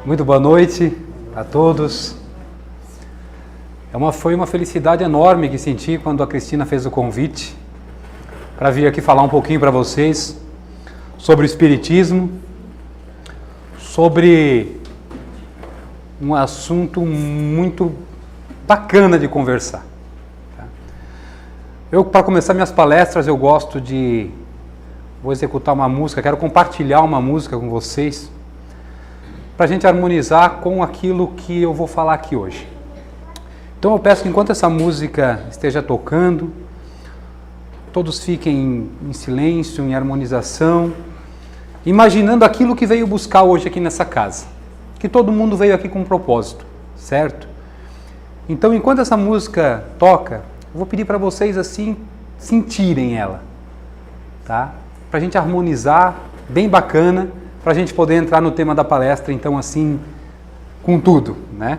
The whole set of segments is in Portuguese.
Muito boa noite a todos. Foi uma felicidade enorme que senti quando a Cristina fez o convite para vir aqui falar um pouquinho para vocês sobre o Espiritismo, sobre um assunto muito bacana de conversar. Eu, para começar minhas palestras, vou executar uma música, quero compartilhar uma música com vocês, para a gente harmonizar com aquilo que eu vou falar aqui hoje. Então eu peço que enquanto essa música esteja tocando, todos fiquem em silêncio, em harmonização, imaginando aquilo que veio buscar hoje aqui nessa casa. Que todo mundo veio aqui com um propósito, certo? Então enquanto essa música toca, eu vou pedir para vocês assim, sentirem ela, tá? Para a gente harmonizar, bem bacana, para a gente poder entrar no tema da palestra, então assim, com tudo, né?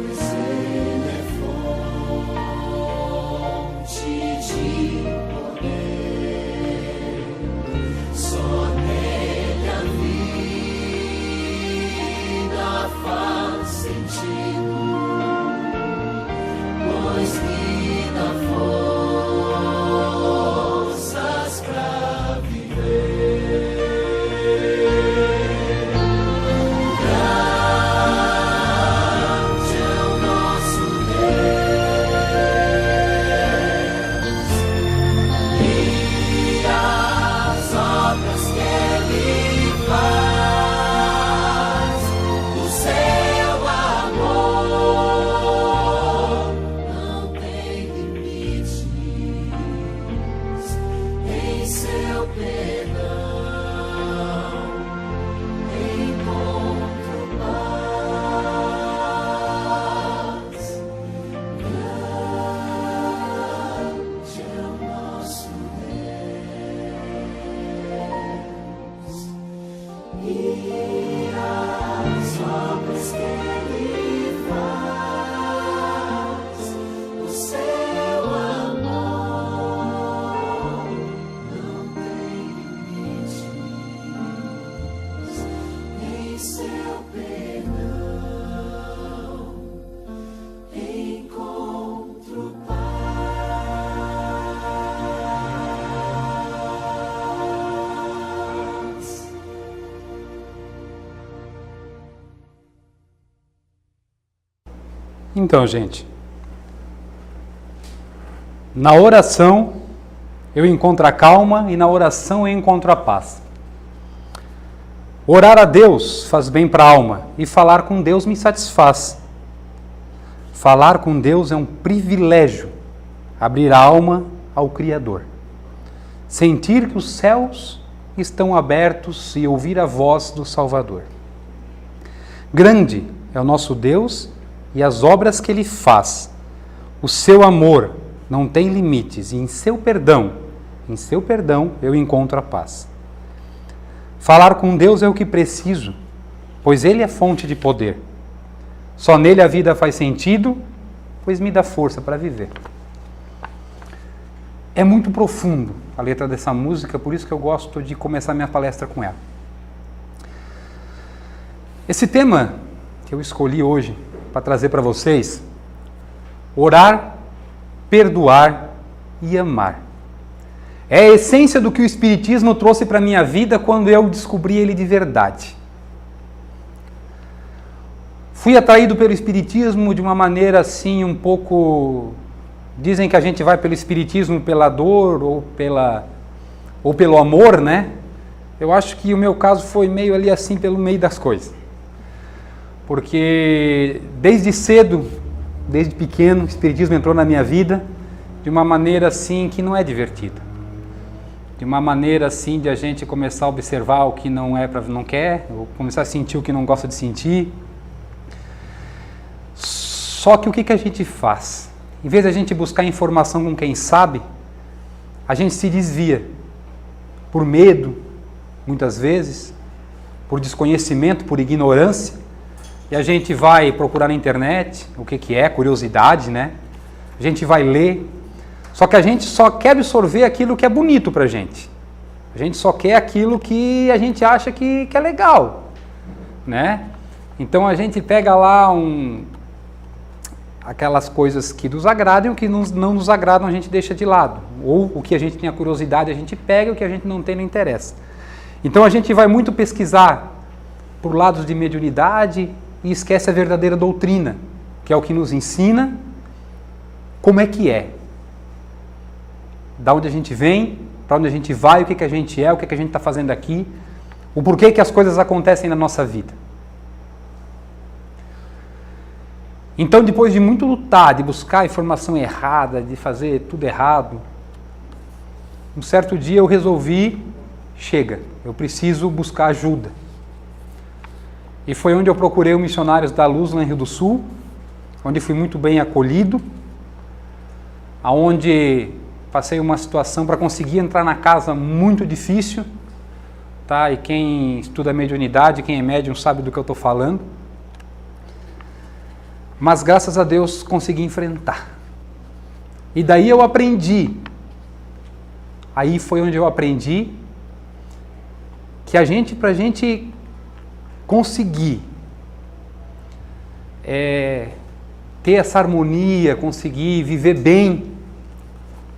Pois Ele é Então, gente, na oração eu encontro a calma e na oração eu encontro a paz. Orar a Deus faz bem para a alma e falar com Deus me satisfaz. Falar com Deus é um privilégio, abrir a alma ao Criador. Sentir que os céus estão abertos e ouvir a voz do Salvador. Grande é o nosso Deus e as obras que Ele faz. O seu amor não tem limites e em seu perdão eu encontro a paz. Falar com Deus é o que preciso, pois Ele é fonte de poder. Só nele a vida faz sentido, pois me dá força para viver. É muito profundo a letra dessa música, por isso que eu gosto de começar minha palestra com ela. Esse tema que eu escolhi hoje para trazer para vocês, orar, perdoar e amar. É a essência do que o Espiritismo trouxe para a minha vida quando eu descobri ele de verdade. Fui atraído pelo Espiritismo de uma maneira assim um pouco... Dizem que a gente vai pelo Espiritismo pela dor ou pelo amor, né? Eu acho que o meu caso foi meio ali assim pelo meio das coisas. Porque desde cedo, desde pequeno, o Espiritismo entrou na minha vida de uma maneira assim que não é divertida. De uma maneira assim de a gente começar a observar o que não quer, ou começar a sentir o que não gosta de sentir. Só que o que a gente faz? Em vez de a gente buscar informação com quem sabe, a gente se desvia. Por medo, muitas vezes, por desconhecimento, por ignorância, e a gente vai procurar na internet o que é, curiosidade, né? A gente vai ler, só que a gente só quer absorver aquilo que é bonito pra gente. A gente só quer aquilo que a gente acha que é legal, né? Então a gente pega lá aquelas coisas que nos agradam e o que não nos agradam a gente deixa de lado. Ou o que a gente tem a curiosidade a gente pega e o que a gente não tem não interessa. Então a gente vai muito pesquisar por lados de mediunidade e esquece a verdadeira doutrina, que é o que nos ensina como é que é. Da onde a gente vem, para onde a gente vai, o que a gente é, o que a gente está fazendo aqui, o porquê que as coisas acontecem na nossa vida. Então, depois de muito lutar, de buscar informação errada, de fazer tudo errado, um certo dia eu resolvi, chega, eu preciso buscar ajuda. E foi onde eu procurei o Missionários da Luz, lá em Rio do Sul, onde fui muito bem acolhido, aonde passei uma situação para conseguir entrar na casa muito difícil, tá? E quem estuda mediunidade, quem é médium sabe do que eu estou falando. Mas graças a Deus consegui enfrentar. E daí eu aprendi. Aí foi onde eu aprendi que pra gente conseguir ter essa harmonia, conseguir viver bem,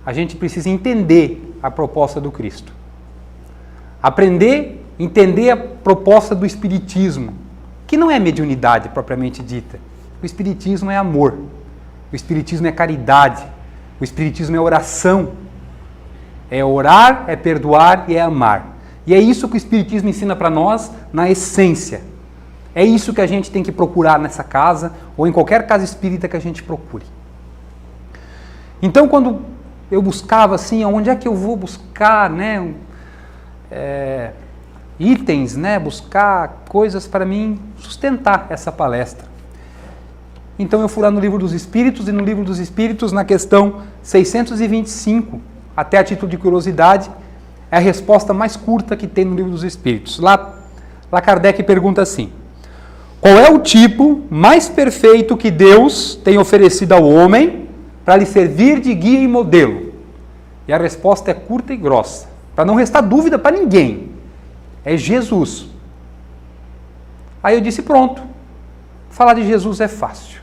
a gente precisa entender a proposta do Cristo. Entender a proposta do Espiritismo, que não é mediunidade propriamente dita. O Espiritismo é amor, o Espiritismo é caridade, o Espiritismo é oração. É orar, é perdoar e é amar. E é isso que o Espiritismo ensina para nós na essência. É isso que a gente tem que procurar nessa casa ou em qualquer casa espírita que a gente procure. Então, quando eu buscava assim, onde é que eu vou buscar, né, itens, né, buscar coisas para mim sustentar essa palestra. Então eu fui lá no Livro dos Espíritos, e no Livro dos Espíritos, na questão 625, até a título de curiosidade, é a resposta mais curta que tem no Livro dos Espíritos. Lá Kardec pergunta assim: qual é o tipo mais perfeito que Deus tem oferecido ao homem para lhe servir de guia e modelo? E a resposta é curta e grossa, para não restar dúvida para ninguém. É Jesus. Aí eu disse, pronto, falar de Jesus é fácil.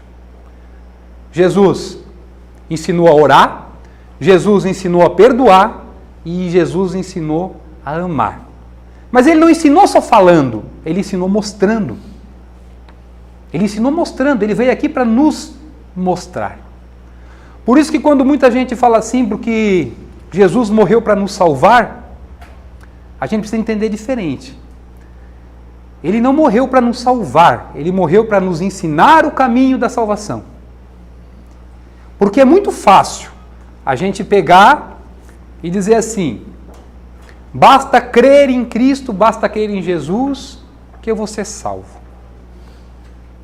Jesus ensinou a orar, Jesus ensinou a perdoar e Jesus ensinou a amar. Mas ele não ensinou só falando, ele ensinou mostrando. Ele ensinou mostrando, ele veio aqui para nos mostrar. Por isso que quando muita gente fala assim, porque Jesus morreu para nos salvar, a gente precisa entender diferente. Ele não morreu para nos salvar, ele morreu para nos ensinar o caminho da salvação. Porque é muito fácil a gente pegar e dizer assim, basta crer em Cristo, basta crer em Jesus, que eu vou ser salvo.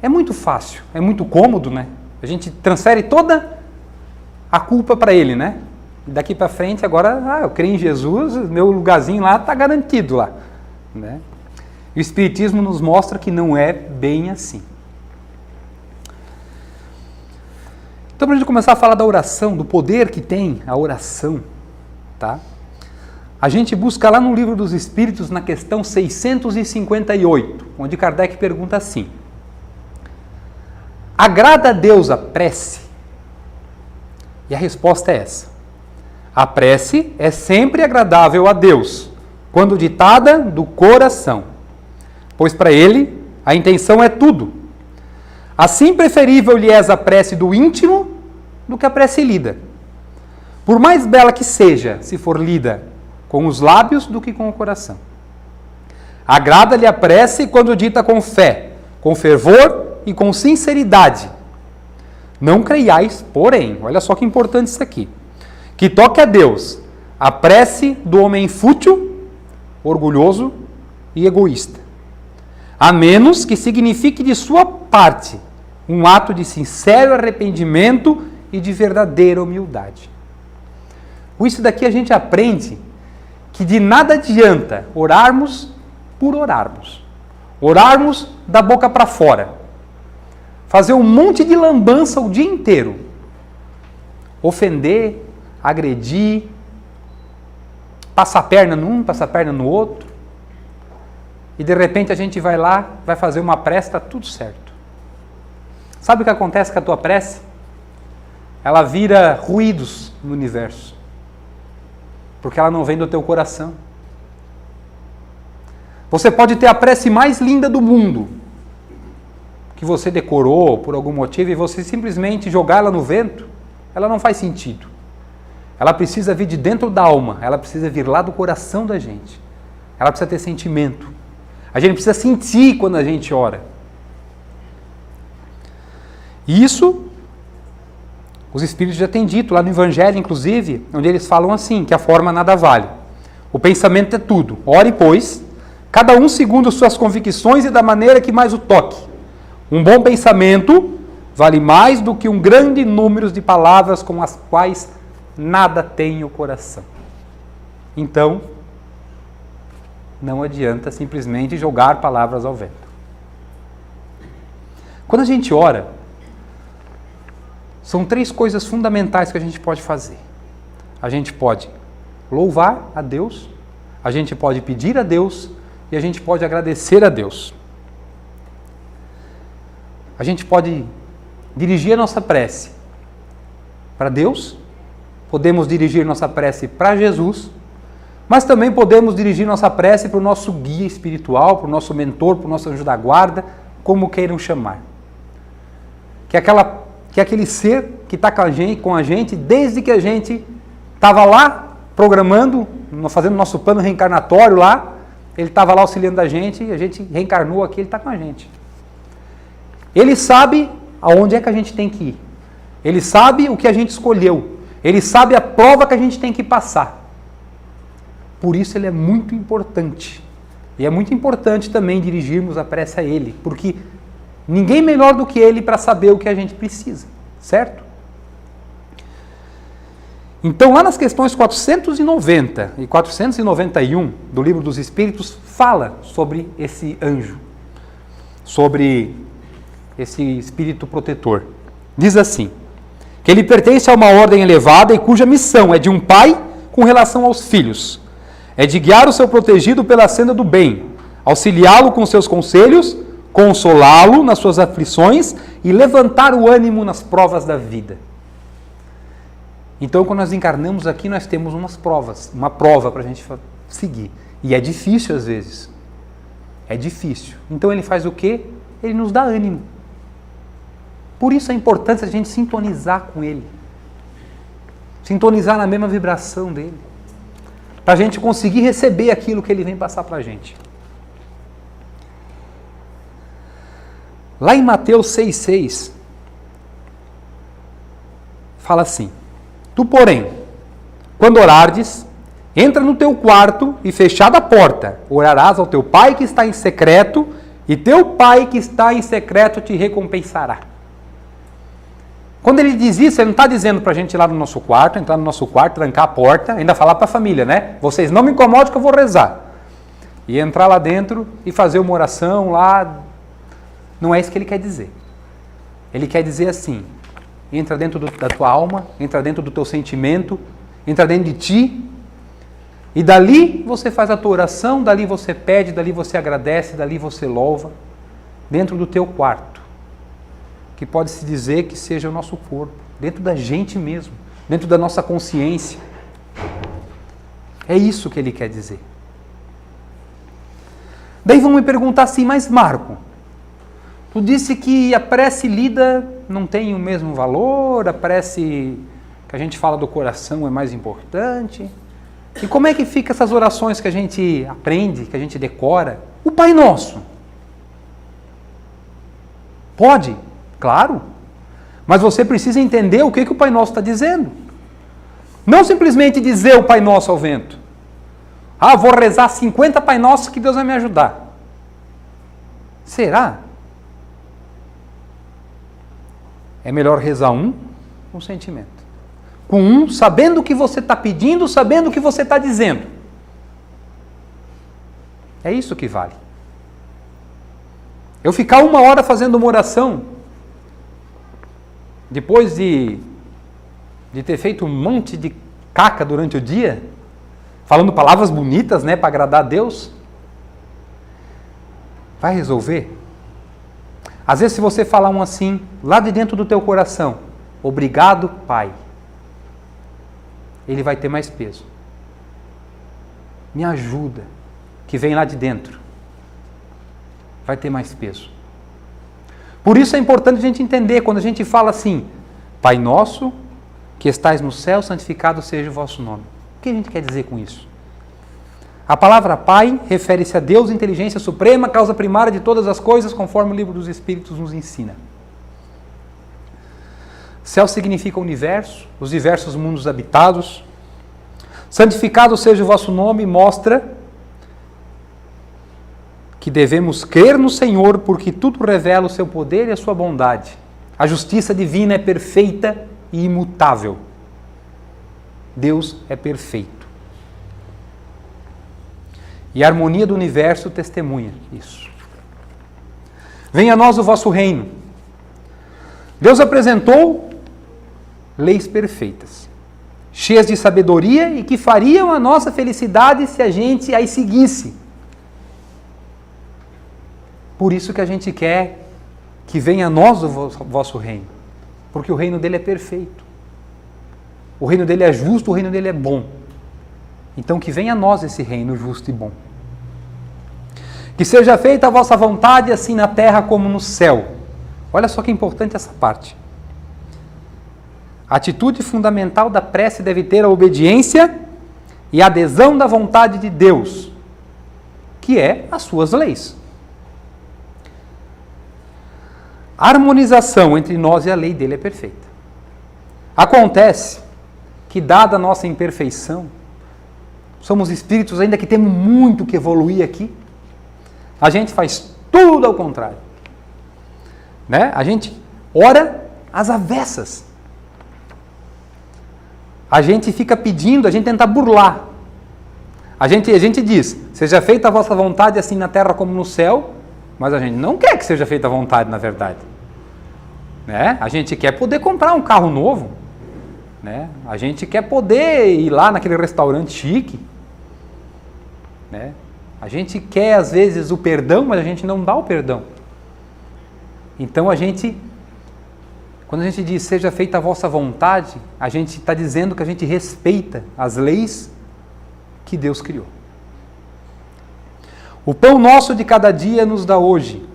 É muito fácil, é muito cômodo, né? A gente transfere toda a culpa para ele, né? E daqui para frente, agora, eu creio em Jesus, meu lugarzinho lá está garantido lá, né? E o Espiritismo nos mostra que não é bem assim. Então, para a gente começar a falar da oração, do poder que tem a oração, tá? A gente busca lá no Livro dos Espíritos, na questão 658, onde Kardec pergunta assim: agrada a Deus a prece? E a resposta é essa: a prece é sempre agradável a Deus, quando ditada do coração, pois para Ele a intenção é tudo. Assim preferível lhe é a prece do íntimo do que a prece lida. Por mais bela que seja, se for lida com os lábios do que com o coração. Agrada-lhe a prece quando dita com fé, com fervor e com sinceridade. Não creiais, porém, olha só que importante isso aqui, que toque a Deus a prece do homem fútil, orgulhoso e egoísta, a menos que signifique de sua parte um ato de sincero arrependimento e de verdadeira humildade. Com isso daqui a gente aprende que de nada adianta orarmos por orarmos, orarmos da boca para fora, fazer um monte de lambança o dia inteiro, ofender, agredir, passar a perna num, passar a perna no outro, e de repente a gente vai lá, vai fazer uma prece, está tudo certo. Sabe o que acontece com a tua prece? Ela vira ruídos no universo, porque ela não vem do teu coração. Você pode ter a prece mais linda do mundo, que você decorou por algum motivo, e você simplesmente jogar ela no vento, ela não faz sentido. Ela precisa vir de dentro da alma, ela precisa vir lá do coração da gente. Ela precisa ter sentimento. A gente precisa sentir quando a gente ora. E isso, os Espíritos já têm dito, lá no Evangelho, inclusive, onde eles falam assim, que a forma nada vale. O pensamento é tudo. Ore, pois, cada um segundo suas convicções e da maneira que mais o toque. Um bom pensamento vale mais do que um grande número de palavras com as quais nada tem o coração. Então, não adianta simplesmente jogar palavras ao vento. Quando a gente ora, são 3 coisas fundamentais que a gente pode fazer. A gente pode louvar a Deus, a gente pode pedir a Deus e a gente pode agradecer a Deus. A gente pode dirigir a nossa prece para Deus, podemos dirigir nossa prece para Jesus, mas também podemos dirigir nossa prece para o nosso guia espiritual, para o nosso mentor, para o nosso anjo da guarda, como queiram chamar. Que é aquele ser que está com a gente desde que a gente estava lá programando, fazendo nosso plano reencarnatório lá, ele estava lá auxiliando a gente reencarnou aqui, ele está com a gente. Ele sabe aonde é que a gente tem que ir. Ele sabe o que a gente escolheu. Ele sabe a prova que a gente tem que passar. Por isso ele é muito importante. E é muito importante também dirigirmos a prece a ele, porque ninguém melhor do que ele para saber o que a gente precisa, certo? Então, lá nas questões 490 e 491 do Livro dos Espíritos, fala sobre esse anjo, sobre esse espírito protetor. Diz assim, que ele pertence a uma ordem elevada e cuja missão é de um pai com relação aos filhos. É de guiar o seu protegido pela senda do bem, auxiliá-lo com seus conselhos, consolá-lo nas suas aflições e levantar o ânimo nas provas da vida. Então, quando nós encarnamos aqui, nós temos uma prova para a gente seguir. E é difícil às vezes. É difícil. Então ele faz o quê? Ele nos dá ânimo. Por isso a importância de a gente sintonizar com Ele. Sintonizar na mesma vibração dele. Para a gente conseguir receber aquilo que Ele vem passar para a gente. Lá em Mateus 6,6, fala assim: Tu, porém, quando orardes, entra no teu quarto e, fechada a porta, orarás ao teu Pai que está em secreto, e teu Pai que está em secreto te recompensará. Quando ele diz isso, ele não está dizendo para a gente ir lá no nosso quarto, entrar no nosso quarto, trancar a porta, ainda falar para a família, né? Vocês não me incomodem que eu vou rezar. E entrar lá dentro e fazer uma oração lá. Não é isso que ele quer dizer. Ele quer dizer assim: entra dentro da tua alma, entra dentro do teu sentimento, entra dentro de ti, e dali você faz a tua oração, dali você pede, dali você agradece, dali você louva, dentro do teu quarto, que pode-se dizer que seja o nosso corpo, dentro da gente mesmo, dentro da nossa consciência. É isso que ele quer dizer. Daí vão me perguntar assim: mas Marco, tu disse que a prece lida não tem o mesmo valor, a prece que a gente fala do coração é mais importante. E como é que fica essas orações que a gente aprende, que a gente decora? O Pai Nosso. Pode? Claro. Mas você precisa entender o que o Pai Nosso está dizendo. Não simplesmente dizer o Pai Nosso ao vento. Ah, vou rezar 50 Pai Nossos que Deus vai me ajudar. Será? É melhor rezar um com sentimento. Com um, sabendo o que você está pedindo, sabendo o que você está dizendo. É isso que vale. Eu ficar 1 hora fazendo uma oração, depois de ter feito um monte de caca durante o dia, falando palavras bonitas, né, para agradar a Deus, vai resolver? Às vezes, se você falar um assim, lá de dentro do teu coração, obrigado, Pai, ele vai ter mais peso. Me ajuda, que vem lá de dentro, vai ter mais peso. Por isso é importante a gente entender, quando a gente fala assim: Pai nosso, que estais no céu, santificado seja o vosso nome. O que a gente quer dizer com isso? A palavra Pai refere-se a Deus, inteligência suprema, causa primária de todas as coisas, conforme o livro dos Espíritos nos ensina. Céu significa universo, os diversos mundos habitados. Santificado seja o vosso nome, mostra que devemos crer no Senhor, porque tudo revela o seu poder e a sua bondade. A justiça divina é perfeita e imutável. Deus é perfeito. E a harmonia do universo testemunha isso. Venha a nós o vosso reino. Deus apresentou leis perfeitas, cheias de sabedoria e que fariam a nossa felicidade se a gente as seguisse. Por isso que a gente quer que venha a nós o vosso reino, porque o reino dele é perfeito. O reino dele é justo, o reino dele é bom. Então que venha a nós esse reino justo e bom. Que seja feita a vossa vontade, assim na terra como no céu. Olha só que importante essa parte. A atitude fundamental da prece deve ter a obediência e a adesão da vontade de Deus, que é as suas leis. A harmonização entre nós e a lei dele é perfeita. Acontece que, dada a nossa imperfeição, somos espíritos ainda que temos muito que evoluir aqui, a gente faz tudo ao contrário. Né? A gente ora às avessas. A gente fica pedindo, a gente tenta burlar. A gente diz: seja feita a vossa vontade assim na terra como no céu, mas a gente não quer que seja feita a vontade, na verdade. Né? A gente quer poder comprar um carro novo. Né? A gente quer poder ir lá naquele restaurante chique. Né? A gente quer, às vezes, o perdão, mas a gente não dá o perdão. Então, quando a gente diz, seja feita a vossa vontade, a gente está dizendo que a gente respeita as leis que Deus criou. O pão nosso de cada dia nos dá hoje.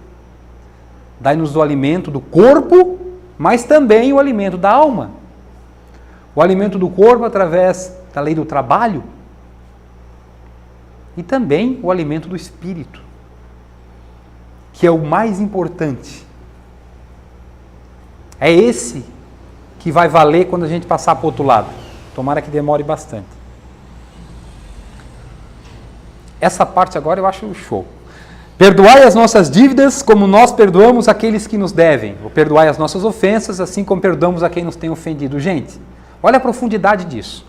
Dai-nos do alimento do corpo mas também o alimento da alma. O alimento do corpo através da lei do trabalho e também o alimento do espírito, que é o mais importante. É esse que vai valer quando a gente passar para o outro lado. Tomara que demore bastante. Essa parte agora eu acho show. Perdoai as nossas dívidas como nós perdoamos aqueles que nos devem. Ou perdoai as nossas ofensas assim como perdoamos a quem nos tem ofendido. Gente, olha a profundidade disso.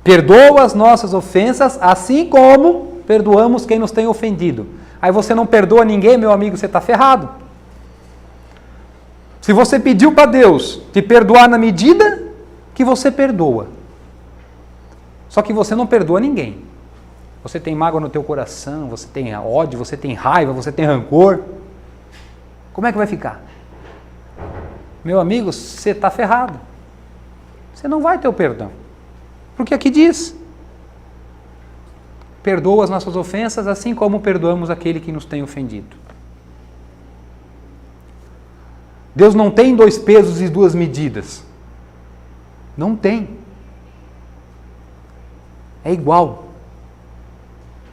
Perdoa as nossas ofensas assim como perdoamos quem nos tem ofendido. Aí você não perdoa ninguém, meu amigo, você está ferrado. Se você pediu para Deus te perdoar na medida que você perdoa, só que você não perdoa ninguém. Você tem mágoa no teu coração, você tem ódio, você tem raiva, você tem rancor. Como é que vai ficar? Meu amigo, você está ferrado. Você não vai ter o perdão. Porque aqui diz: perdoa as nossas ofensas assim como perdoamos aquele que nos tem ofendido. Deus não tem 2 pesos e 2 medidas. Não tem. É igual.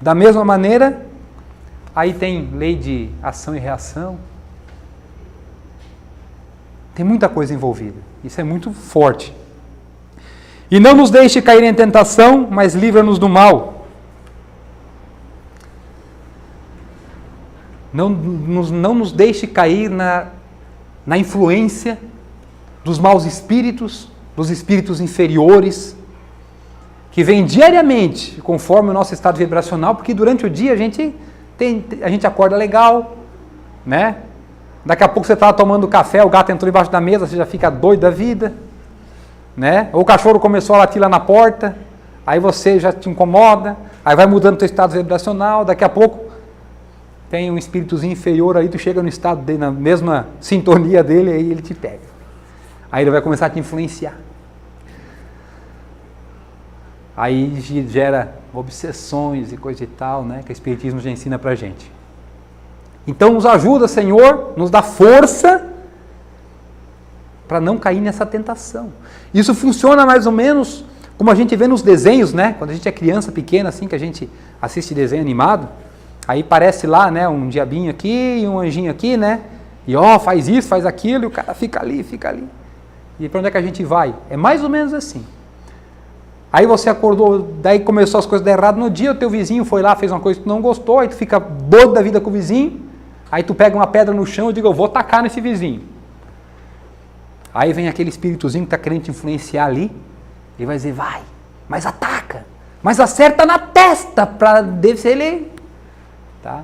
Da mesma maneira, aí tem lei de ação e reação. Tem muita coisa envolvida. Isso é muito forte. E não nos deixe cair em tentação, mas livra-nos do mal. Não nos deixe cair na influência dos maus espíritos, dos espíritos inferiores, que vêm diariamente, conforme o nosso estado vibracional, porque durante o dia a gente acorda legal, né? Daqui a pouco você está tomando café, o gato entrou embaixo da mesa, você já fica doido da vida, né? Ou o cachorro começou a latir lá na porta, aí você já te incomoda, aí vai mudando o teu estado vibracional, daqui a pouco tem um espíritozinho inferior aí, tu chega no estado dele, na mesma sintonia dele, aí ele te pega. Aí ele vai começar a te influenciar. Aí gera obsessões e coisa e tal, né? Que o Espiritismo já ensina pra gente. Então nos ajuda, Senhor, nos dá força para não cair nessa tentação. Isso funciona mais ou menos como a gente vê nos desenhos, né? Quando a gente é criança pequena, assim, que a gente assiste desenho animado, aí parece lá, né, um diabinho aqui e um anjinho aqui, né? E faz isso, faz aquilo, e o cara fica ali. E para onde é que a gente vai? É mais ou menos assim. Aí você acordou, daí começou as coisas a dar errado no dia, o teu vizinho foi lá, fez uma coisa que tu não gostou, aí tu fica bodo da vida com o vizinho, aí tu pega uma pedra no chão e diz, eu vou tacar nesse vizinho. Aí vem aquele espíritozinho que está querendo te influenciar ali, ele vai dizer, vai, mas ataca, mas acerta na testa, para deve ser ele. Tá?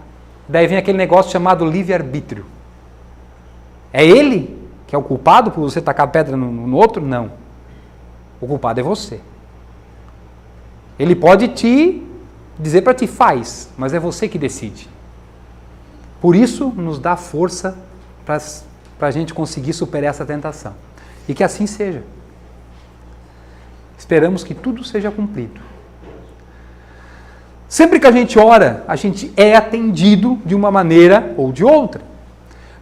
Daí vem aquele negócio chamado livre-arbítrio. É ele que é o culpado por você tacar pedra no outro? Não. O culpado é você. Ele pode te dizer para ti, faz, mas é você que decide. Por isso, nos dá força para a gente conseguir superar essa tentação. E que assim seja. Esperamos que tudo seja cumprido. Sempre que a gente ora, a gente é atendido de uma maneira ou de outra.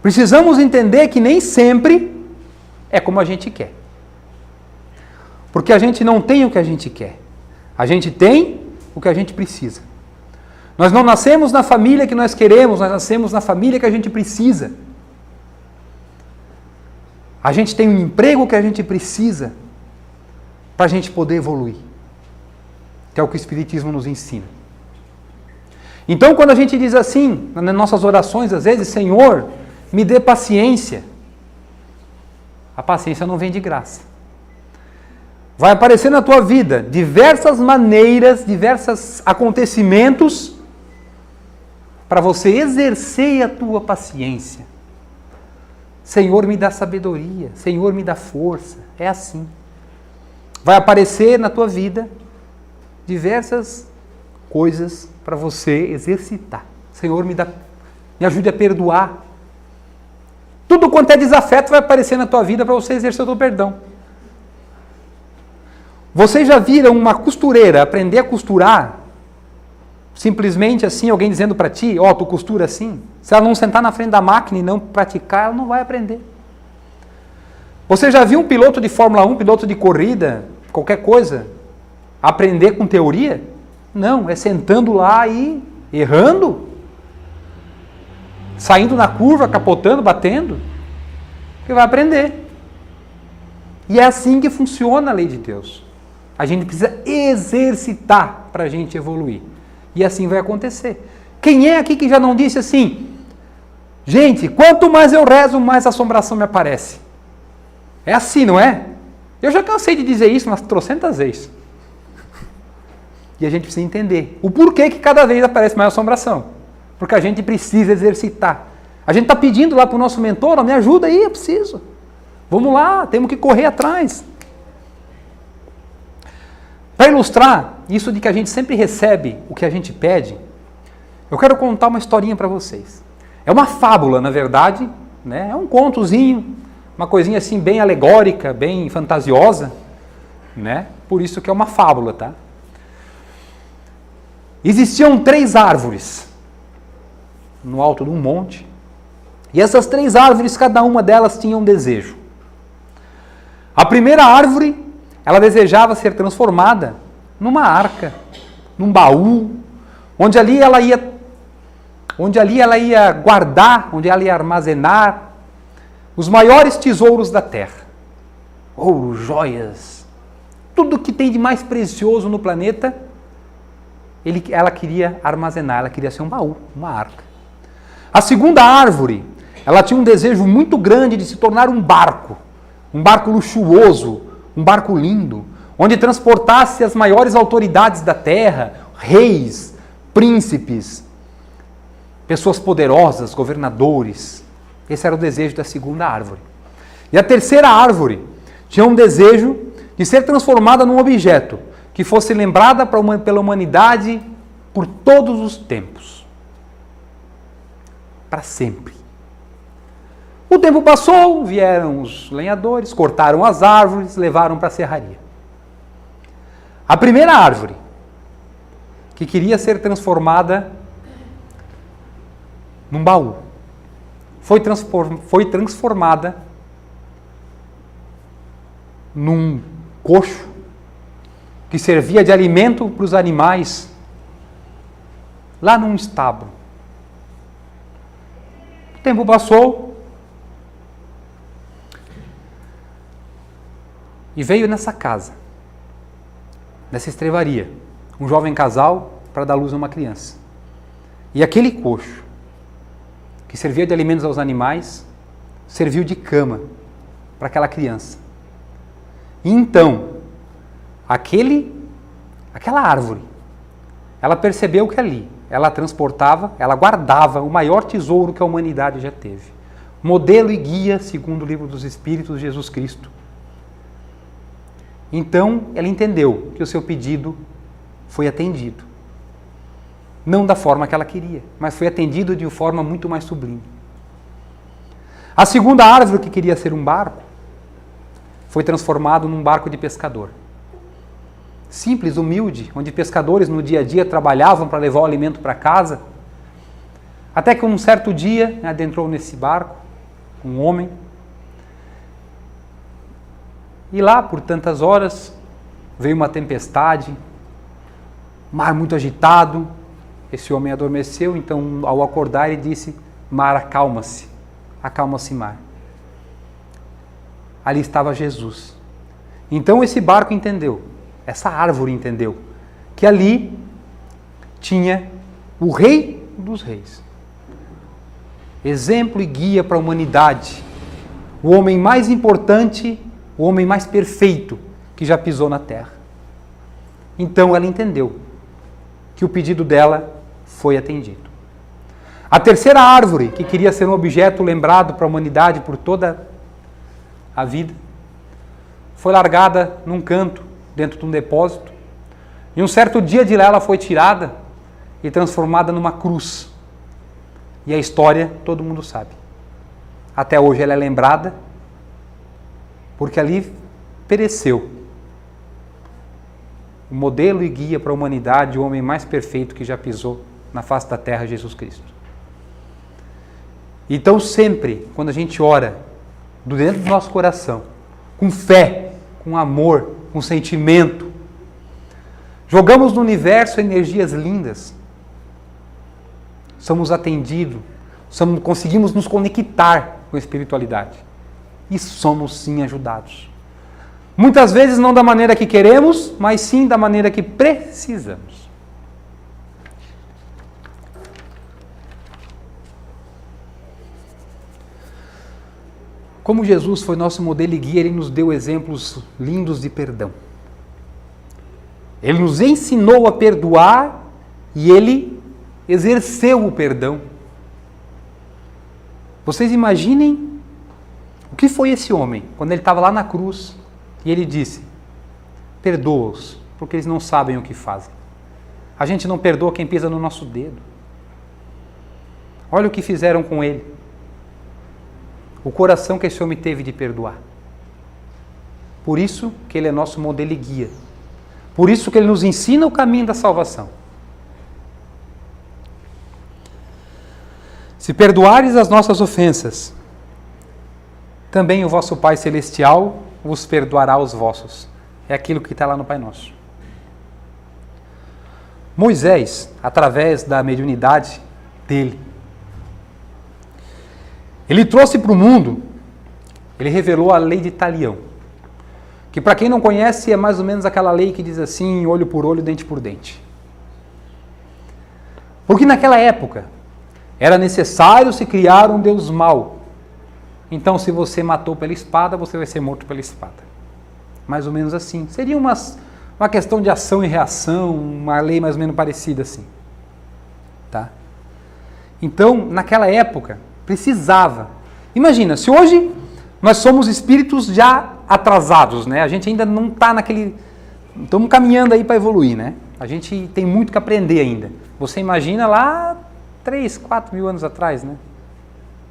Precisamos entender que nem sempre é como a gente quer. Porque a gente não tem o que a gente quer. A gente tem o que a gente precisa. Nós não nascemos na família que nós queremos, nós nascemos na família que a gente precisa. A gente tem um emprego que a gente precisa para a gente poder evoluir. Que é o que o Espiritismo nos ensina. Então, quando a gente diz assim, nas nossas orações, às vezes, Senhor, me dê paciência. A paciência não vem de graça. Vai aparecer na tua vida diversas maneiras, diversos acontecimentos para você exercer a tua paciência. Senhor, me dá sabedoria. Senhor, me dá força. É assim. Vai aparecer na tua vida diversas coisas para você exercitar. Senhor, me ajude a perdoar. Tudo quanto é desafeto vai aparecer na tua vida para você exercer o teu perdão. Vocês já viram uma costureira aprender a costurar? Simplesmente assim, alguém dizendo para ti, tu costura assim? Se ela não sentar na frente da máquina e não praticar, ela não vai aprender. Você já viu um piloto de Fórmula 1, piloto de corrida, qualquer coisa, aprender com teoria? Não, é sentando lá e errando, saindo na curva, capotando, batendo, que vai aprender. E é assim que funciona a lei de Deus. A gente precisa exercitar para a gente evoluir. E assim vai acontecer. Quem é aqui que já não disse assim, gente, quanto mais eu rezo, mais assombração me aparece? É assim, não é? Eu já cansei de dizer isso umas trocentas vezes. E a gente precisa entender o porquê que cada vez aparece mais assombração. Porque a gente precisa exercitar. A gente está pedindo lá para o nosso mentor, me ajuda aí, eu preciso. Vamos lá, temos que correr atrás. Para ilustrar isso de que a gente sempre recebe o que a gente pede, eu quero contar uma historinha para vocês. É uma fábula, na verdade, né? É um contozinho, uma coisinha assim bem alegórica, bem fantasiosa, né? Por isso que é uma fábula, tá? Existiam 3 árvores no alto de um monte, e essas 3 árvores, cada uma delas tinha um desejo. A primeira árvore, ela desejava ser transformada numa arca, num baú, onde ali ela ia guardar, onde ela ia armazenar os maiores tesouros da terra. Ouro, joias, tudo que tem de mais precioso no planeta, ela queria armazenar, ela queria ser um baú, uma arca. A segunda árvore, ela tinha um desejo muito grande de se tornar um barco luxuoso, um barco lindo, onde transportasse as maiores autoridades da terra, reis, príncipes, pessoas poderosas, governadores. Esse era o desejo da segunda árvore. E a terceira árvore tinha um desejo de ser transformada num objeto que fosse lembrada pela humanidade por todos os tempos. Para sempre. O tempo passou, vieram os lenhadores, cortaram as árvores, levaram para a serraria. A primeira árvore, que queria ser transformada num baú, foi transformada num coxo que servia de alimento para os animais lá num estábulo. O tempo passou e veio nessa casa, nessa estrevaria, um jovem casal para dar luz a uma criança. E aquele coxo, que servia de alimentos aos animais, serviu de cama para aquela criança. E então, aquela árvore, ela percebeu que ali, ela transportava, ela guardava o maior tesouro que a humanidade já teve. Modelo e guia, segundo o livro dos Espíritos, Jesus Cristo. Então, ela entendeu que o seu pedido foi atendido. Não da forma que ela queria, mas foi atendido de uma forma muito mais sublime. A segunda árvore, que queria ser um barco, foi transformado num barco de pescador. Simples, humilde, onde pescadores no dia a dia trabalhavam para levar o alimento para casa. Até que um certo dia adentrou nesse barco um homem. E lá, por tantas horas, veio uma tempestade, mar muito agitado. Esse homem adormeceu, então ao acordar ele disse: mar, acalma-se, acalma-se mar. Ali estava Jesus. Então esse barco entendeu, essa árvore entendeu, que ali tinha o Rei dos Reis. Exemplo e guia para a humanidade, o homem mais importante, o homem mais perfeito que já pisou na terra. Então ela entendeu que o pedido dela foi atendido. A terceira árvore, que queria ser um objeto lembrado para a humanidade por toda a vida, foi largada num canto, dentro de um depósito, e um certo dia de lá ela foi tirada e transformada numa cruz. E a história todo mundo sabe. Até hoje ela é lembrada, porque ali pereceu o modelo e guia para a humanidade, o homem mais perfeito que já pisou na face da terra, Jesus Cristo. Então sempre, quando a gente ora, do dentro do nosso coração, com fé, com amor, com sentimento. Jogamos no universo energias lindas. Somos atendidos, conseguimos nos conectar com a espiritualidade. E somos sim ajudados. Muitas vezes não da maneira que queremos, mas sim da maneira que precisamos. Como Jesus foi nosso modelo e guia, Ele nos deu exemplos lindos de perdão. Ele nos ensinou a perdoar e Ele exerceu o perdão. Vocês imaginem o que foi esse homem, quando ele estava lá na cruz, e ele disse, perdoa-os, porque eles não sabem o que fazem. A gente não perdoa quem pisa no nosso dedo. Olha o que fizeram com ele. O coração que esse homem teve de perdoar. Por isso que ele é nosso modelo e guia. Por isso que ele nos ensina o caminho da salvação. Se perdoares as nossas ofensas, também o vosso Pai Celestial vos perdoará os vossos. É aquilo que está lá no Pai Nosso. Moisés, através da mediunidade dele, ele trouxe para o mundo, ele revelou a lei de Talião, que para quem não conhece é mais ou menos aquela lei que diz assim, olho por olho, dente por dente. Porque naquela época era necessário se criar um Deus mau. Então se você matou pela espada, você vai ser morto pela espada. Mais ou menos assim. Seria uma questão de ação e reação, uma lei mais ou menos parecida assim. Tá? Então, naquela época, precisava. Imagina, se hoje nós somos espíritos já atrasados, né? A gente ainda não está naquele... Estamos caminhando aí para evoluir, né? A gente tem muito que aprender ainda. Você imagina lá 3, 4 mil anos atrás, né?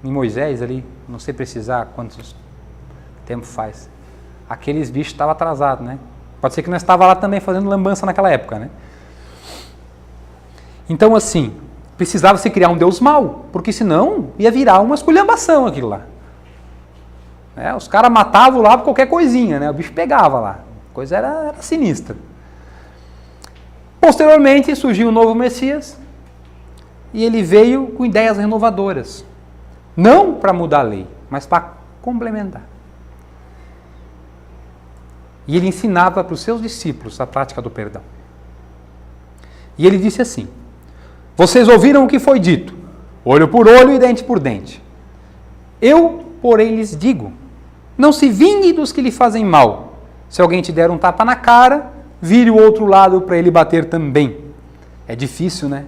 Em Moisés ali, não sei precisar quantos tempo faz. Aqueles bichos estavam atrasados, né? Pode ser que nós estávamos lá também fazendo lambança naquela época, né? Então assim, precisava se criar um Deus mau, porque senão ia virar uma esculhambação aquilo lá. Os caras matavam lá por qualquer coisinha, né? O bicho pegava lá. A coisa era sinistra. Posteriormente surgiu o novo Messias e ele veio com ideias renovadoras. Não para mudar a lei, mas para complementar. E ele ensinava para os seus discípulos a prática do perdão. E ele disse assim, vocês ouviram o que foi dito, olho por olho e dente por dente. Eu, porém, lhes digo, não se vingue dos que lhe fazem mal. Se alguém te der um tapa na cara, vire o outro lado para ele bater também. É difícil, né?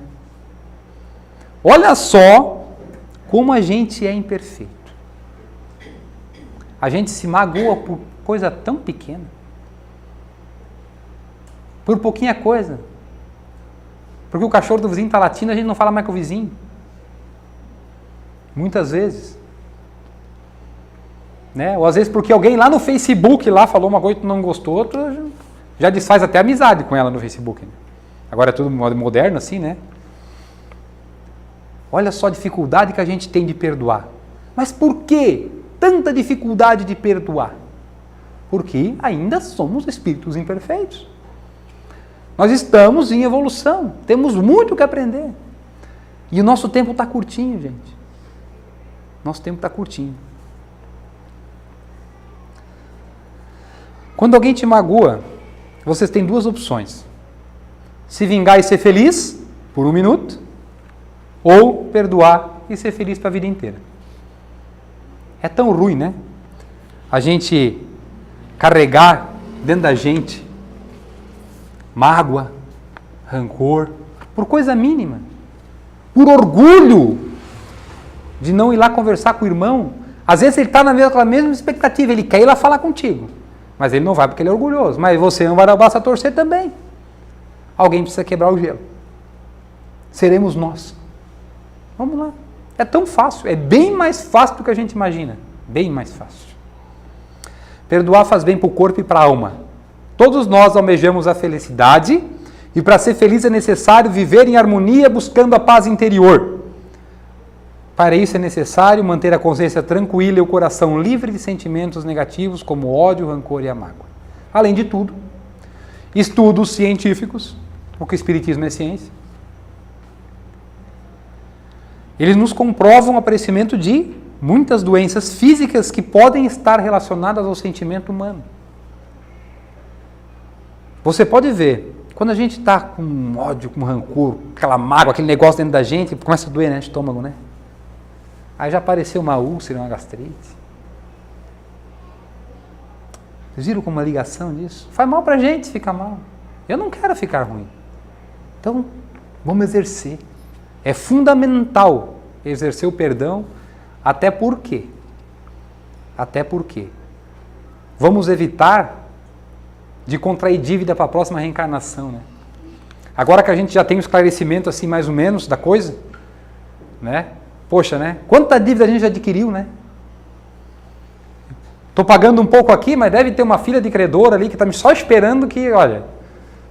Olha só como a gente é imperfeito. A gente se magoa por coisa tão pequena. Por pouquinha coisa. Porque o cachorro do vizinho está latindo, a gente não fala mais com o vizinho. Muitas vezes. Né? Ou às vezes porque alguém lá no Facebook lá falou uma coisa que tu não gostou, tu já desfaz até amizade com ela no Facebook. Né? Agora é tudo moderno assim, né? Olha só a dificuldade que a gente tem de perdoar. Mas por que tanta dificuldade de perdoar? Porque ainda somos espíritos imperfeitos. Nós estamos em evolução, temos muito que aprender. E o nosso tempo está curtinho, gente. Nosso tempo está curtinho. Quando alguém te magoa, vocês têm duas opções. Se vingar e ser feliz, por 1 minuto, ou perdoar e ser feliz para a vida inteira. É tão ruim, né? A gente carregar dentro da gente mágoa, rancor, por coisa mínima, por orgulho de não ir lá conversar com o irmão. Às vezes ele está naquela mesma expectativa, ele quer ir lá falar contigo, mas ele não vai porque ele é orgulhoso, mas você não vai dar o braço a torcer também. Alguém precisa quebrar o gelo. Seremos nós. Vamos lá. É tão fácil, é bem mais fácil do que a gente imagina, bem mais fácil. Perdoar faz bem para o corpo e para a alma. Todos nós almejamos a felicidade e para ser feliz é necessário viver em harmonia buscando a paz interior. Para isso é necessário manter a consciência tranquila e o coração livre de sentimentos negativos como ódio, rancor e a mágoa. Além de tudo, estudos científicos, porque o Espiritismo é ciência, eles nos comprovam o aparecimento de muitas doenças físicas que podem estar relacionadas ao sentimento humano. Você pode ver, quando a gente está com ódio, com rancor, aquela mágoa, aquele negócio dentro da gente, começa a doer, né, estômago, né? Aí já apareceu uma úlcera, uma gastrite. Vocês viram como uma ligação disso? Faz mal pra gente ficar mal. Eu não quero ficar ruim. Então, vamos exercer. É fundamental exercer o perdão, até porque vamos evitar de contrair dívida para a próxima reencarnação, né? Agora que a gente já tem um esclarecimento assim mais ou menos da coisa, né? Poxa, né? Quanta dívida a gente já adquiriu, né? Estou pagando um pouco aqui, mas deve ter uma fila de credor ali que está só esperando que, olha,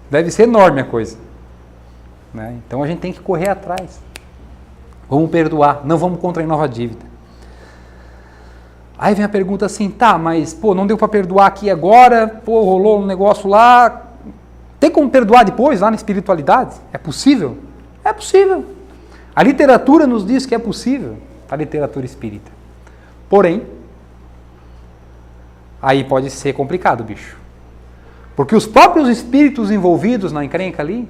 deve ser enorme a coisa. Né? Então a gente tem que correr atrás. Vamos perdoar, não vamos contrair nova dívida. Aí vem a pergunta assim, tá, mas pô, não deu para perdoar aqui agora, pô, rolou um negócio lá. Tem como perdoar depois, lá na espiritualidade? É possível? É possível. A literatura nos diz que é possível, a literatura espírita. Porém, aí pode ser complicado, bicho. Porque os próprios espíritos envolvidos na encrenca ali,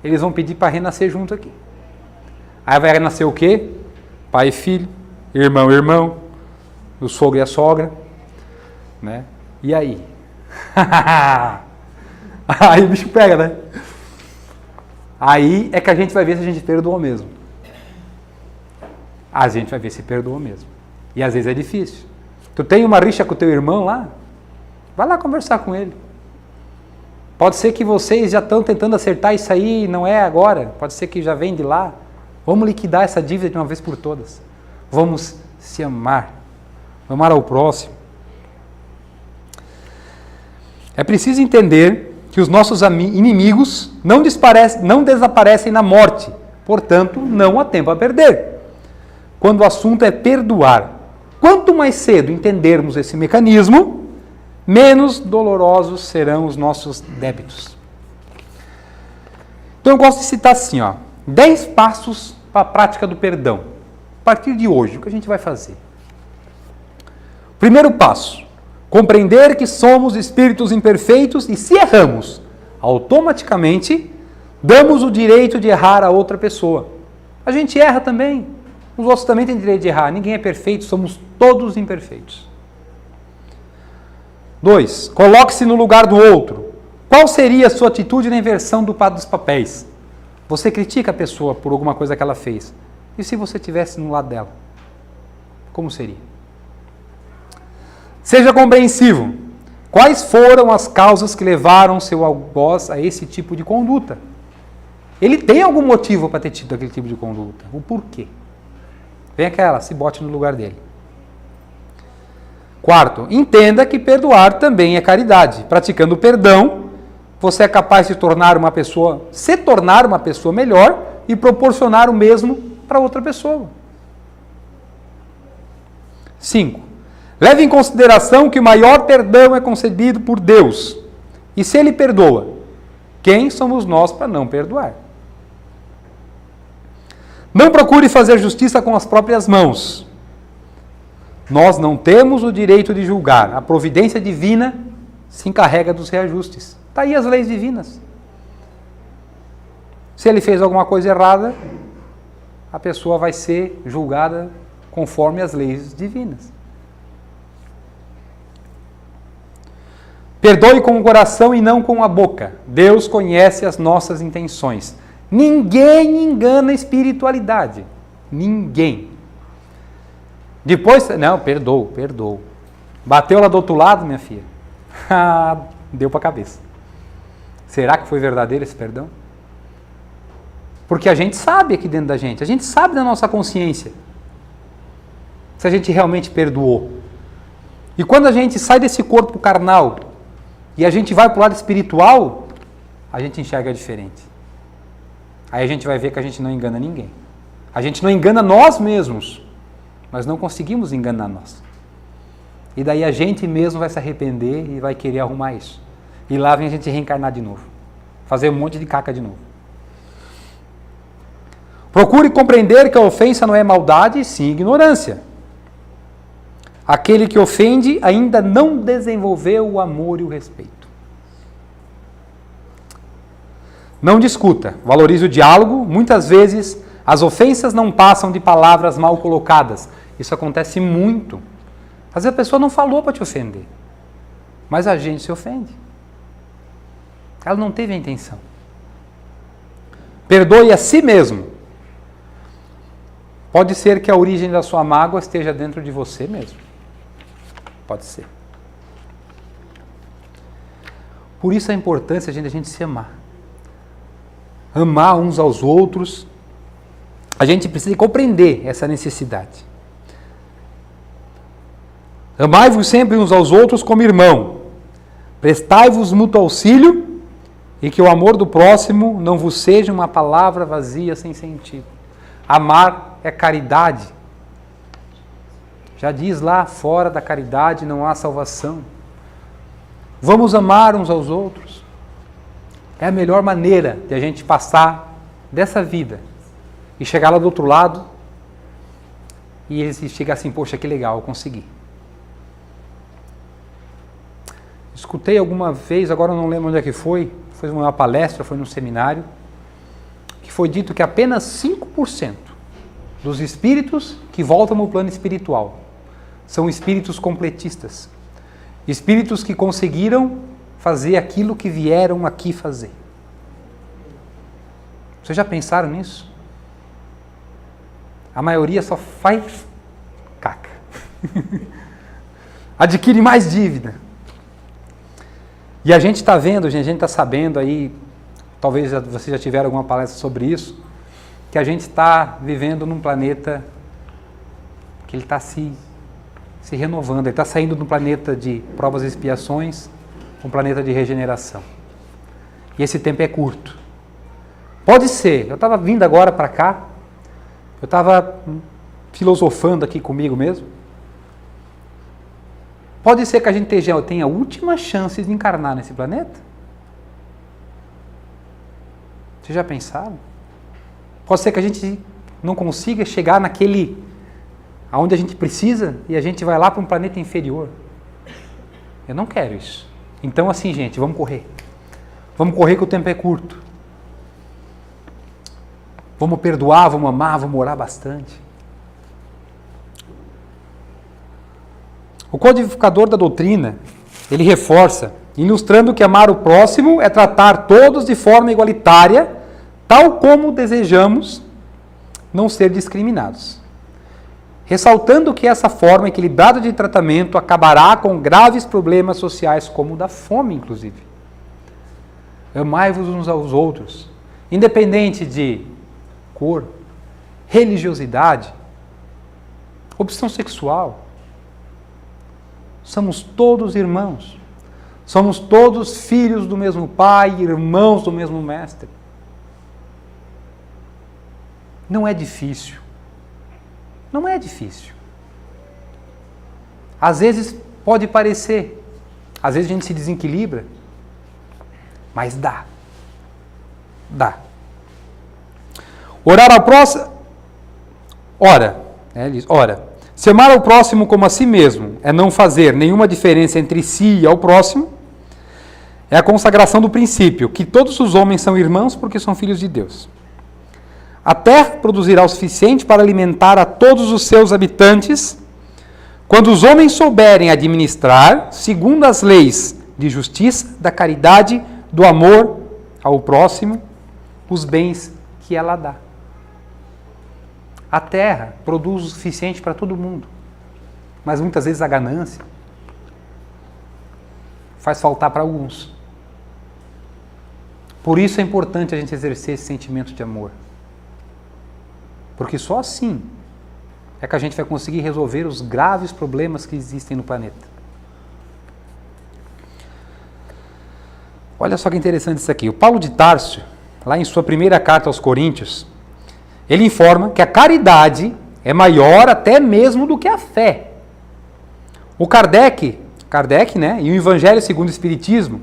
eles vão pedir para renascer junto aqui. Aí vai renascer o quê? Pai e filho, irmão e irmão, o sogro e a sogra, né? E aí? Aí o bicho pega, né? Aí é que a gente vai ver se a gente perdoou mesmo. A gente vai ver se perdoou mesmo. E às vezes é difícil. Tu tem uma rixa com o teu irmão lá? Vai lá conversar com ele. Pode ser que vocês já estão tentando acertar isso aí e não é agora. Pode ser que já vem de lá. Vamos liquidar essa dívida de uma vez por todas. Vamos se amar. Amar ao próximo. É preciso entender que os nossos inimigos não desaparecem na morte. Portanto, não há tempo a perder. Quando o assunto é perdoar. Quanto mais cedo entendermos esse mecanismo, menos dolorosos serão os nossos débitos. Então eu gosto de citar assim, 10 passos para a prática do perdão. A partir de hoje, o que a gente vai fazer? Primeiro passo, compreender que somos espíritos imperfeitos e se erramos, automaticamente damos o direito de errar a outra pessoa. A gente erra também. Os outros também têm direito de errar. Ninguém é perfeito, somos todos imperfeitos. 2. Coloque-se no lugar do outro. Qual seria a sua atitude na inversão dos papéis? Você critica a pessoa por alguma coisa que ela fez. E se você estivesse no lado dela? Como seria? Seja compreensivo. Quais foram as causas que levaram seu algoz a esse tipo de conduta? Ele tem algum motivo para ter tido aquele tipo de conduta. O porquê? Vem aquela, se bote no lugar dele. 4. Entenda que perdoar também é caridade. Praticando o perdão, você é capaz de se tornar uma pessoa melhor e proporcionar o mesmo para outra pessoa. 5. Leve em consideração que o maior perdão é concedido por Deus. E se Ele perdoa, quem somos nós para não perdoar? Não procure fazer justiça com as próprias mãos. Nós não temos o direito de julgar. A providência divina se encarrega dos reajustes. Está aí as leis divinas. Se ele fez alguma coisa errada, a pessoa vai ser julgada conforme as leis divinas. Perdoe com o coração e não com a boca. Deus conhece as nossas intenções. Ninguém engana a espiritualidade. Ninguém. Depois, não, perdoou. Bateu lá do outro lado, minha filha. Deu para a cabeça. Será que foi verdadeiro esse perdão? Porque a gente sabe aqui dentro da gente, a gente sabe da nossa consciência se a gente realmente perdoou. E quando a gente sai desse corpo carnal e a gente vai para o lado espiritual, a gente enxerga diferente. Aí a gente vai ver que a gente não engana ninguém. A gente não engana nós mesmos. Nós não conseguimos enganar nós. E daí a gente mesmo vai se arrepender e vai querer arrumar isso. E lá vem a gente reencarnar de novo. Fazer um monte de caca de novo. Procure compreender que a ofensa não é maldade, e sim ignorância. Aquele que ofende ainda não desenvolveu o amor e o respeito. Não discuta, valorize o diálogo. Muitas vezes as ofensas não passam de palavras mal colocadas. Isso acontece muito. Às vezes a pessoa não falou para te ofender, mas a gente se ofende. Ela não teve a intenção. Perdoe a si mesmo. Pode ser que a origem da sua mágoa esteja dentro de você mesmo. Pode ser. Por isso a importância de a gente se amar. Amar uns aos outros. A gente precisa compreender essa necessidade. Amai-vos sempre uns aos outros como irmão. Prestai-vos mútuo auxílio e que o amor do próximo não vos seja uma palavra vazia sem sentido. Amar é caridade. Já diz lá, fora da caridade não há salvação. Vamos amar uns aos outros. É a melhor maneira de a gente passar dessa vida e chegar lá do outro lado e chegar assim, poxa, que legal, eu consegui. Escutei alguma vez, agora eu não lembro onde é que foi uma palestra, foi num seminário, que foi dito que apenas 5% dos espíritos que voltam no plano espiritual são espíritos completistas. Espíritos que conseguiram fazer aquilo que vieram aqui fazer. Vocês já pensaram nisso? A maioria só faz caca. Adquire mais dívida. E a gente está vendo, a gente está sabendo aí, talvez vocês já tiveram alguma palestra sobre isso, que a gente está vivendo num planeta que ele está se renovando, ele está saindo de um planeta de provas e expiações, um planeta de regeneração. E esse tempo é curto. Pode ser, eu estava vindo agora para cá, eu estava filosofando aqui comigo mesmo, pode ser que a gente tenha a última chance de encarnar nesse planeta? Vocês já pensaram? Pode ser que a gente não consiga chegar naquele aonde a gente precisa e a gente vai lá para um planeta inferior. Eu não quero isso. Então assim, gente, vamos correr. Vamos correr que o tempo é curto. Vamos perdoar, vamos amar, vamos orar bastante. O codificador da doutrina, ele reforça, ilustrando que amar o próximo é tratar todos de forma igualitária, tal como desejamos não ser discriminados. Ressaltando que essa forma equilibrada de tratamento acabará com graves problemas sociais, como o da fome, inclusive. Amai-vos uns aos outros, independente de cor, religiosidade, opção sexual. Somos todos irmãos. Somos todos filhos do mesmo Pai, irmãos do mesmo Mestre. Não é difícil. Não é difícil. Às vezes pode parecer. Às vezes a gente se desequilibra. Mas dá. Dá. Orar ao próximo. Ora. Ora. Se amar ao próximo como a si mesmo é não fazer nenhuma diferença entre si e ao próximo, é a consagração do princípio que todos os homens são irmãos porque são filhos de Deus. A terra produzirá o suficiente para alimentar a todos os seus habitantes quando os homens souberem administrar, segundo as leis de justiça, da caridade, do amor ao próximo, os bens que ela dá. A terra produz o suficiente para todo mundo, mas muitas vezes a ganância faz faltar para alguns. Por isso é importante a gente exercer esse sentimento de amor. Porque só assim é que a gente vai conseguir resolver os graves problemas que existem no planeta. Olha só que interessante isso aqui. O Paulo de Tarso, lá em sua primeira carta aos Coríntios, ele informa que a caridade é maior até mesmo do que a fé. O Kardec, né, e o Evangelho segundo o Espiritismo,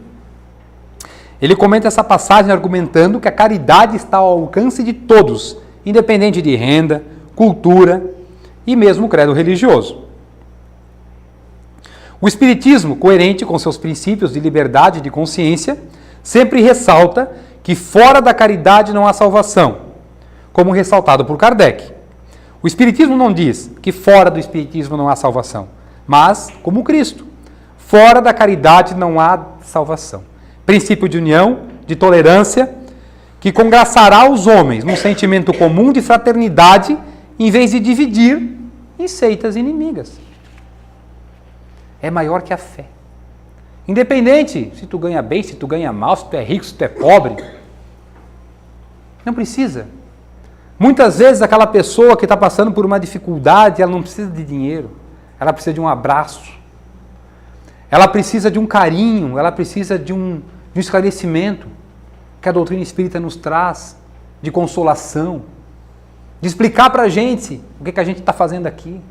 ele comenta essa passagem argumentando que a caridade está ao alcance de todos, independente de renda, cultura e mesmo credo religioso. O Espiritismo, coerente com seus princípios de liberdade e de consciência, sempre ressalta que fora da caridade não há salvação, como ressaltado por Kardec. O Espiritismo não diz que fora do Espiritismo não há salvação, mas, como Cristo, fora da caridade não há salvação. Princípio de união, de tolerância, que congraçará os homens num sentimento comum de fraternidade, em vez de dividir em seitas inimigas. É maior que a fé. Independente se tu ganha bem, se tu ganha mal, se tu é rico, se tu é pobre. Não precisa. Muitas vezes aquela pessoa que está passando por uma dificuldade, ela não precisa de dinheiro. Ela precisa de um abraço. Ela precisa de um carinho, ela precisa de um esclarecimento que a doutrina espírita nos traz, de consolação, de explicar para a gente o que a gente está fazendo aqui.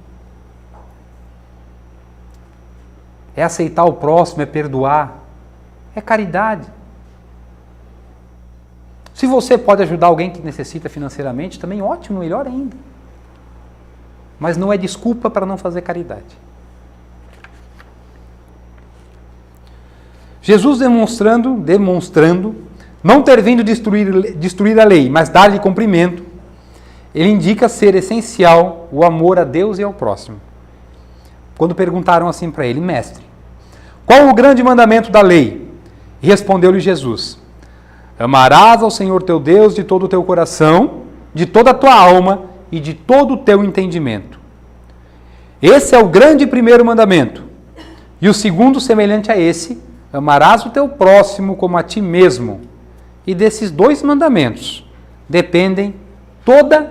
É aceitar o próximo, é perdoar, é caridade. Se você pode ajudar alguém que necessita financeiramente, também ótimo, melhor ainda. Mas não é desculpa para não fazer caridade. Jesus demonstrando, não ter vindo destruir a lei, mas dar-lhe cumprimento, ele indica ser essencial o amor a Deus e ao próximo. Quando perguntaram assim para ele, mestre, qual o grande mandamento da lei? E respondeu-lhe Jesus, amarás ao Senhor teu Deus de todo o teu coração, de toda a tua alma e de todo o teu entendimento. Esse é o grande primeiro mandamento. E o segundo, semelhante a esse, amarás o teu próximo como a ti mesmo. E desses dois mandamentos dependem todas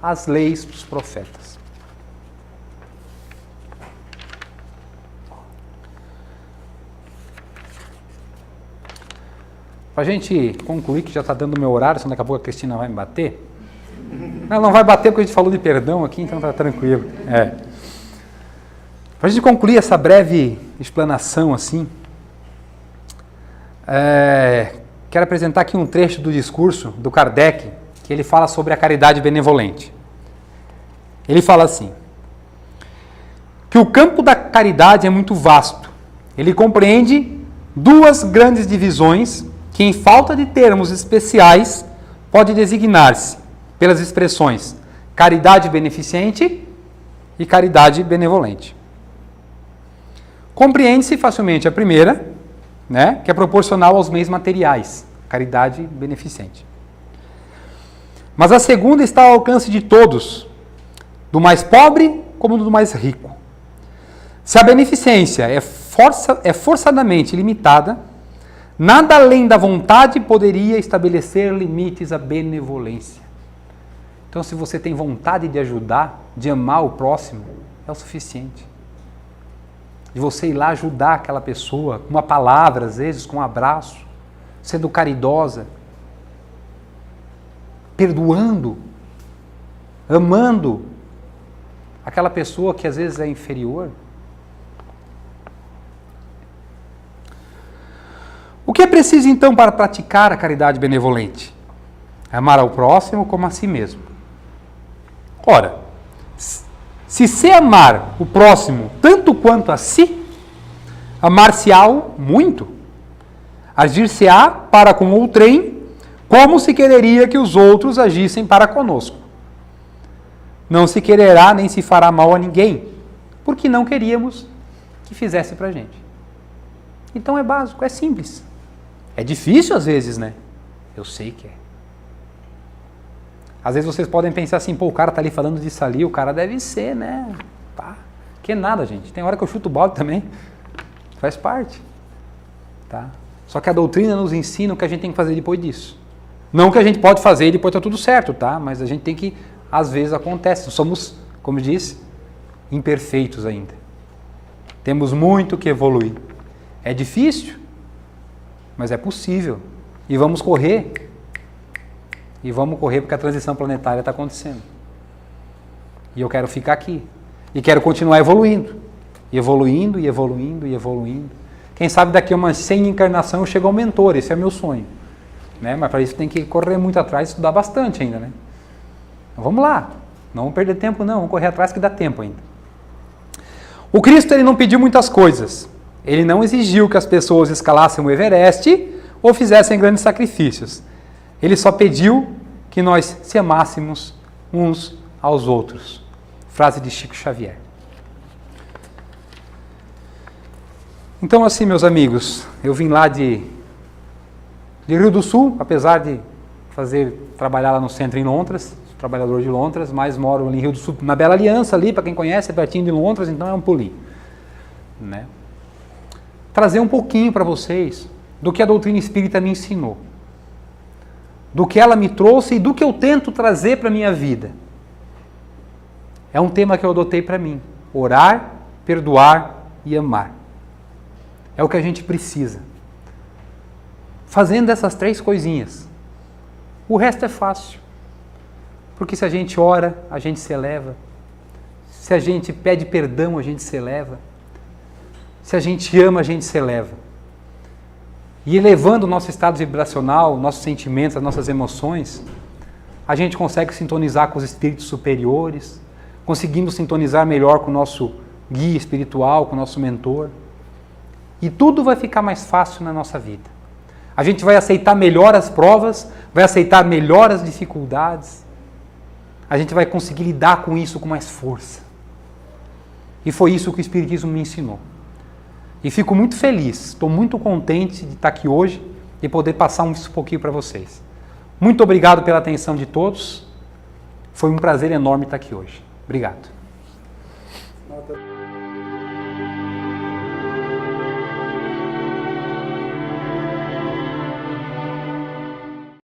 as leis dos profetas. Para a gente concluir, que já está dando o meu horário, senão daqui a pouco a Cristina vai me bater. Ela não vai bater porque a gente falou de perdão aqui, então está tranquilo. Para a gente concluir essa breve explanação assim, quero apresentar aqui um trecho do discurso do Kardec, que ele fala sobre a caridade benevolente. Ele fala assim, que o campo da caridade é muito vasto. Ele compreende duas grandes divisões que, em falta de termos especiais, pode designar-se pelas expressões caridade beneficente e caridade benevolente. Compreende-se facilmente a primeira, né, que é proporcional aos meios materiais, caridade beneficente. Mas a segunda está ao alcance de todos, do mais pobre como do mais rico. Se a beneficência é forçadamente limitada, nada além da vontade poderia estabelecer limites à benevolência. Então, se você tem vontade de ajudar, de amar o próximo, é o suficiente. De você ir lá ajudar aquela pessoa, com uma palavra, às vezes com um abraço, sendo caridosa, perdoando, amando aquela pessoa que às vezes é inferior. O que é preciso então para praticar a caridade benevolente? Amar ao próximo como a si mesmo. Ora, se amar o próximo tanto quanto a si, amar-se-á muito, agir-se-á para com outrem, como se quereria que os outros agissem para conosco. Não se quererá nem se fará mal a ninguém, porque não queríamos que fizesse para a gente. Então é básico, é simples. É difícil às vezes, né? Eu sei que é. Às vezes vocês podem pensar assim, pô, o cara tá ali falando disso ali, o cara deve ser, né? Pá. Que nada, gente. Tem hora que eu chuto o balde também. Faz parte. Tá? Só que a doutrina nos ensina o que a gente tem que fazer depois disso. Não o que a gente pode fazer e depois tá tudo certo, tá? Mas a gente tem que, às vezes acontece. Somos, como eu disse, imperfeitos ainda. Temos muito que evoluir. É difícil, mas é possível. E vamos correr. E vamos correr porque a transição planetária está acontecendo. E eu quero ficar aqui. E quero continuar evoluindo. E evoluindo, e evoluindo, e evoluindo. Quem sabe daqui a umas 100 encarnações eu chego ao mentor, esse é meu sonho. Né? Mas para isso tem que correr muito atrás e estudar bastante ainda. Né? Então, vamos lá. Não vamos perder tempo não, vamos correr atrás que dá tempo ainda. O Cristo ele não pediu muitas coisas. Ele não exigiu que as pessoas escalassem o Everest ou fizessem grandes sacrifícios. Ele só pediu que nós se amássemos uns aos outros. Frase de Chico Xavier. Então assim, meus amigos, eu vim lá de Rio do Sul, apesar de trabalhar lá no centro em Londres, sou trabalhador de Londres, mas moro ali em Rio do Sul, na Bela Aliança ali, para quem conhece, é pertinho de Londres, então é um pulinho. Né? Trazer um pouquinho para vocês do que a doutrina espírita me ensinou, do que ela me trouxe e do que eu tento trazer para a minha vida. É um tema que eu adotei para mim, orar, perdoar e amar. É o que a gente precisa. Fazendo essas 3 coisinhas, o resto é fácil. Porque se a gente ora, a gente se eleva. Se a gente pede perdão, a gente se eleva. Se a gente ama, a gente se eleva. E elevando o nosso estado vibracional, nossos sentimentos, as nossas emoções, a gente consegue sintonizar com os espíritos superiores, conseguimos sintonizar melhor com o nosso guia espiritual, com o nosso mentor. E tudo vai ficar mais fácil na nossa vida. A gente vai aceitar melhor as provas, vai aceitar melhor as dificuldades. A gente vai conseguir lidar com isso com mais força. E foi isso que o Espiritismo me ensinou. E fico muito feliz, estou muito contente de estar aqui hoje e poder passar um pouquinho para vocês. Muito obrigado pela atenção de todos. Foi um prazer enorme estar aqui hoje. Obrigado.